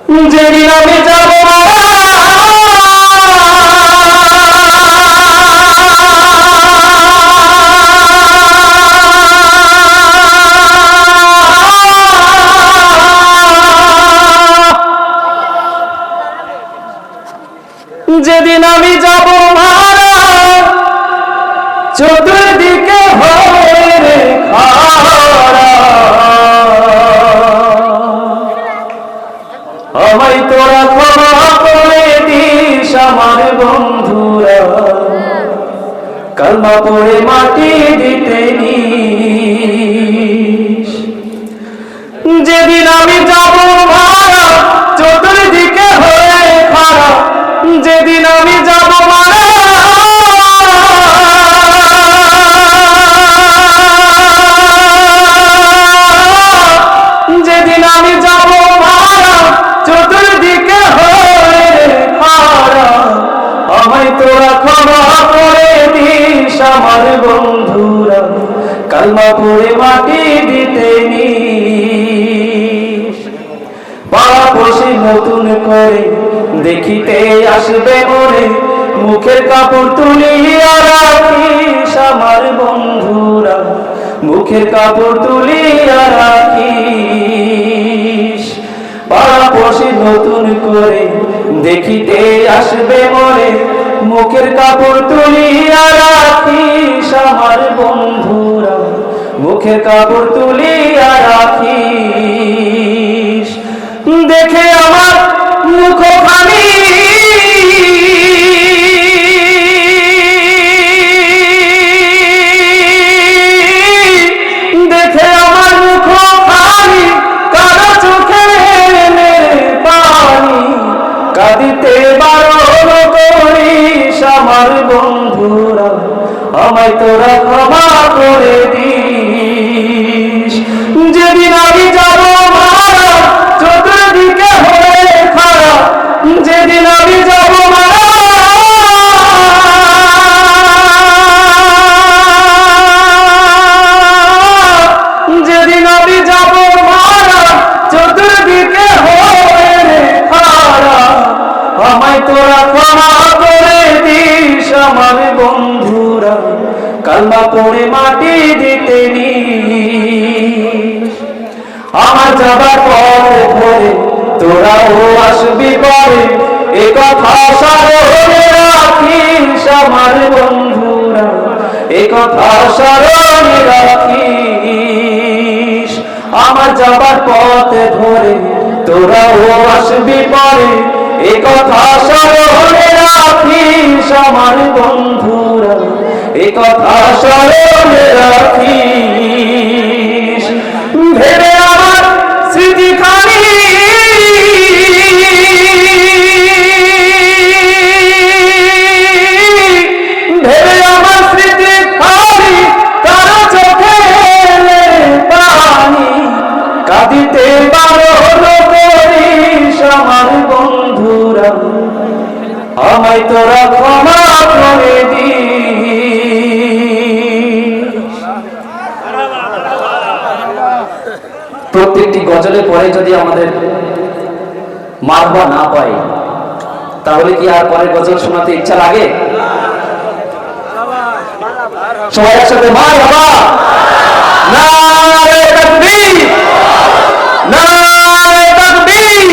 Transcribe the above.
যেদিন আমি যাব যেদিন আমি যাব মারা চতুর্দিকে হয়ে রে খাড়া আমায় তোরা ক্ষমা করে দিস আমার বন্ধুরা কালমা পড়ে মাটি দিতে নিস যেদিন আমি যাব মারা চতুর্দিকে হয়ে খাড়া যেদিন আমি যাব মারা যেদিন আমি যাব মারা চতুর্দিকে হয়ে খাড়া আমায় তোরা ক্ষমা করে দিস আমার বন্ধুরা কালমা পড়ে মাটি দিতে নিস পাড়া বসে নতুন করে দেখিতে আসবে মরে মুখের কাপড় তুলিয়া রাখিস আমার বন্ধুরা মুখের কাপড় তুলিয়া রাখিস পাড়া বসে নতুন করে দেখিতে আসবে মরে মুখের কাপড় তুলিয়া রাখিস আমার বন্ধুরা মুখের কাপড় তুলিয়া রাখিস দেখে আমার মুখখানি দেখে আমার মুখখানি কারো চোখে পানি কাঁদিতে বারণ করিস আমার বন্ধুরা আমায় তোরা ক্ষমা করে দিস যেদিন আমি যাব মারা চতুর্দিকে হয়ে খাড়া যেদিন আমি যাব মারা যেদিন আমি যাব মারা চতুর্দিকে হয়ে খাড়া আমায় তোরা ক্ষমা করে দিস আমার বন্ধুরা কালমা পড়ে মাটি দিতে নিস আমার যাবার পথে ধরে তোরাও আসবি পরে এ কথা স্মরণে রাখিস আমার বন্ধুরা এ কথা স্মরণে রাখিস আমার যাবার পথে ধরে তোরাও আসবি পরে এ কথা স্মরণে রাখিস আমার বন্ধুরা এ কথা স্মরণে রাখিস ভেবে আমার স্মৃতিখানি ভেবে আমার স্মৃতিখানি কারো চোখে পানি কাঁদিতে বারণ করিস আমার বন্ধুরা আমায় তোরা ক্ষমা করে দিস প্রত্যেকটি গজলের পরে যদি আমাদের মারবা না পাই তাহলে কি আর পরের গজল শোনাতে ইচ্ছা লাগে সবাই একসাথে মারহাবা নারে তাকবীর নারে তাকবীর